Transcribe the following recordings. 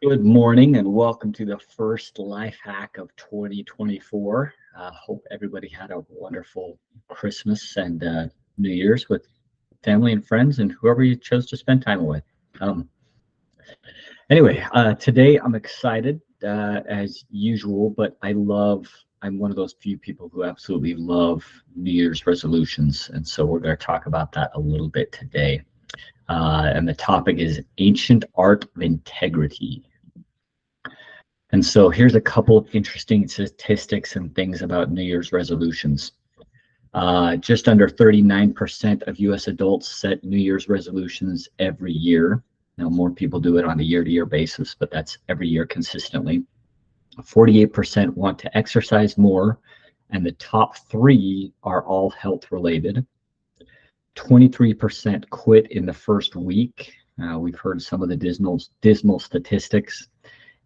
Good morning and welcome to the first life hack of 2024. Hope everybody had a wonderful Christmas and New Year's with family and friends and whoever you chose to spend time with. Um, Today I'm excited as usual, but I'm one of those few people who absolutely love New Year's resolutions. And so we're going to talk about that a little bit today. And the topic is ancient art of integrity. And so here's a couple of interesting statistics and things about New Year's resolutions. Just under 39% of US adults set New Year's resolutions every year. Now, more people do it on a year-to-year basis, but that's every year consistently. 48% want to exercise more, and the top three are all health related. 23% quit in the first week. We've heard some of the dismal statistics.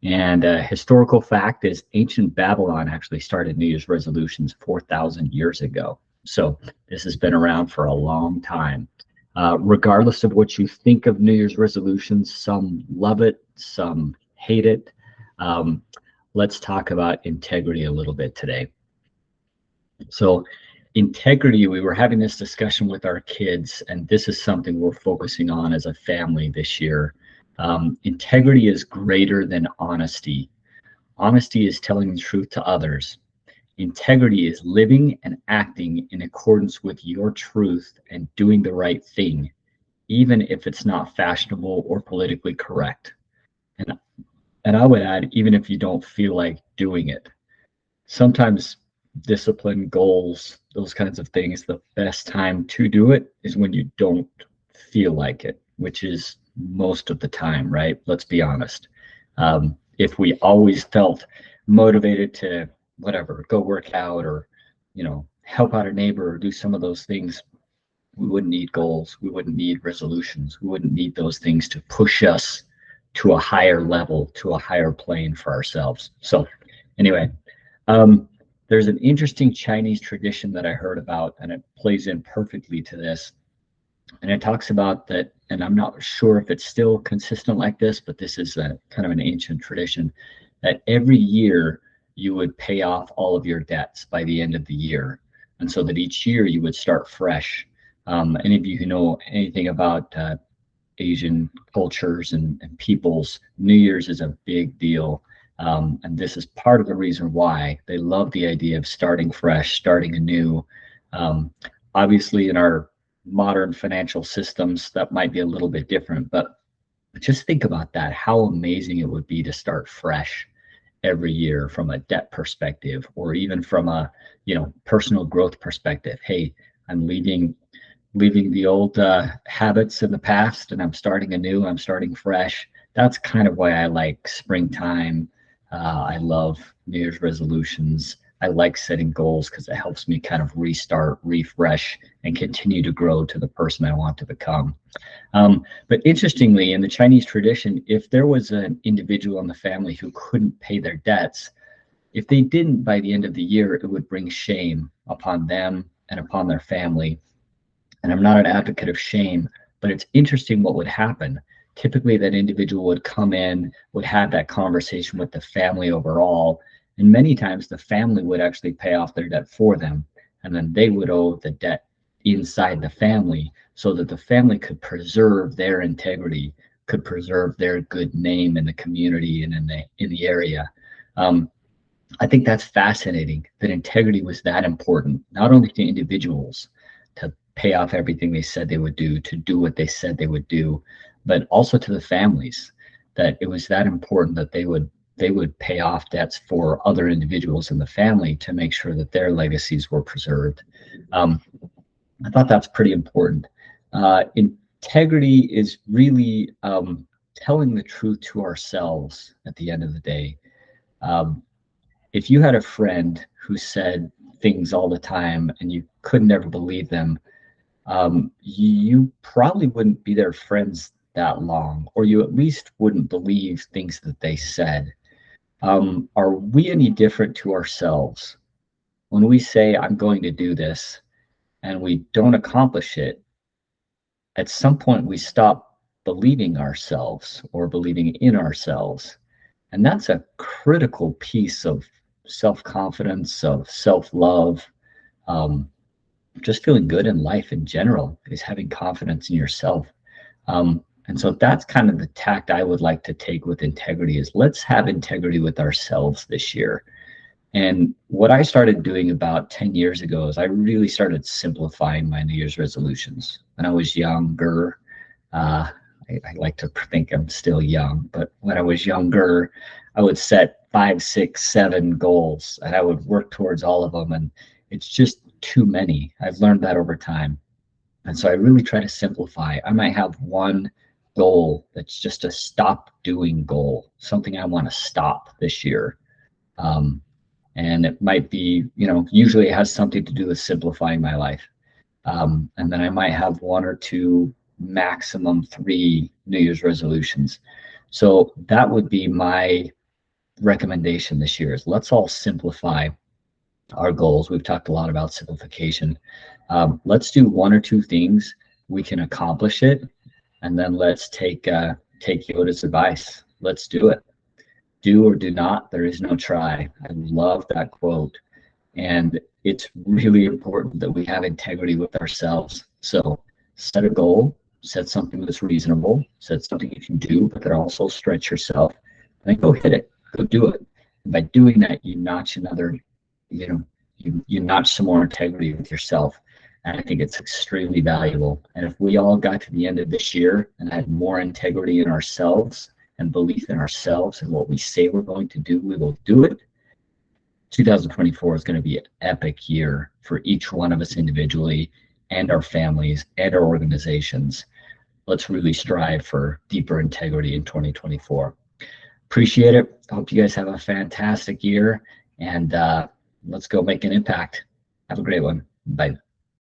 And a historical fact is ancient Babylon actually started New Year's resolutions 4,000 years ago. So this has been around for a long time. Regardless of what you think of New Year's resolutions, some love it, some hate it. Let's talk about integrity a little bit today. So integrity, we were having this discussion with our kids, and this is something we're focusing on as a family this year. Integrity is greater than honesty. Honesty is telling the truth to others. Integrity is living and acting in accordance with your truth and doing the right thing, even if it's not fashionable or politically correct. And I would add, even if you don't feel like doing it. Sometimes discipline, goals, those kinds of things, the best time to do it is when you don't feel like it, which is most of the time, right? Let's be honest. If we always felt motivated to whatever, go work out or, help out a neighbor or do some of those things, we wouldn't need goals. We wouldn't need resolutions. We wouldn't need those things to push us to a higher level, to a higher plane for ourselves. So anyway, there's an interesting Chinese tradition that I heard about, and it plays in perfectly to this. And it talks about that, and I'm not sure if it's still consistent like this, but this is kind of an ancient tradition, that every year you would pay off all of your debts by the end of the year. And so that each year you would start fresh. Any of you who know anything about Asian cultures and peoples, New Year's is a big deal. And this is part of the reason why they love the idea of starting fresh, starting anew. Obviously, in our modern financial systems, that might be a little bit different, but just think about that, how amazing it would be to start fresh every year from a debt perspective, or even from a personal growth perspective. Hey, I'm leaving the old habits in the past and I'm starting anew, I'm starting fresh. That's kind of why I like springtime. I love New Year's resolutions. I like setting goals because it helps me kind of restart, refresh, and continue to grow to the person I want to become. But interestingly, in the Chinese tradition, if there was an individual in the family who couldn't pay their debts, if they didn't by the end of the year, it would bring shame upon them and upon their family. And I'm not an advocate of shame, but it's interesting what would happen. Typically, that individual would come in, would have that conversation with the family overall, and many times the family would actually pay off their debt for them, and then they would owe the debt inside the family so that the family could preserve their integrity, could preserve their good name in the community and in the area. I think that's fascinating that integrity was that important, not only to individuals to pay off everything they said they would do, to do what they said they would do, but also to the families, that it was that important that they would pay off debts for other individuals in the family to make sure that their legacies were preserved. I thought that's pretty important. Integrity is really telling the truth to ourselves at the end of the day. If you had a friend who said things all the time and you could never believe them, you probably wouldn't be their friends that long, or you at least wouldn't believe things that they said. Are we any different to ourselves? When we say, I'm going to do this, and we don't accomplish it, at some point we stop believing ourselves or believing in ourselves. And that's a critical piece of self-confidence, of self-love, um, just feeling good in life in general, is having confidence in yourself. And so that's kind of the tact I would like to take with integrity, is let's have integrity with ourselves this year. And what I started doing about 10 years ago is I really started simplifying my New Year's resolutions. When I was younger, uh, I like to think I'm still young, but when I was younger, I would set 5, 6, 7 goals and I would work towards all of them. And it's just too many. I've learned that over time. And so I really try to simplify. I might have one goal that's just a stop doing goal, something I want to stop this year. Um, and it might be, usually it has something to do with simplifying my life. And then I might have 1 or 2, maximum 3 New Year's resolutions. So that would be my recommendation this year, is let's all simplify our goals. We've talked a lot about simplification. Let's do 1 or 2 things we can accomplish it, and then let's take Yoda's advice. Let's do it. Do or do not, there is no try. I love that quote. And it's really important that we have integrity with ourselves. So set a goal, set something that's reasonable, set something you can do, but then also stretch yourself, and then go hit it, go do it. And by doing that, you notch another, you notch some more integrity with yourself. And I think it's extremely valuable. And if we all got to the end of this year and had more integrity in ourselves and belief in ourselves and what we say we're going to do, we will do it. 2024 is going to be an epic year for each one of us individually, and our families and our organizations. Let's really strive for deeper integrity in 2024. Appreciate it. I hope you guys have a fantastic year, and let's go make an impact. Have a great one. Bye.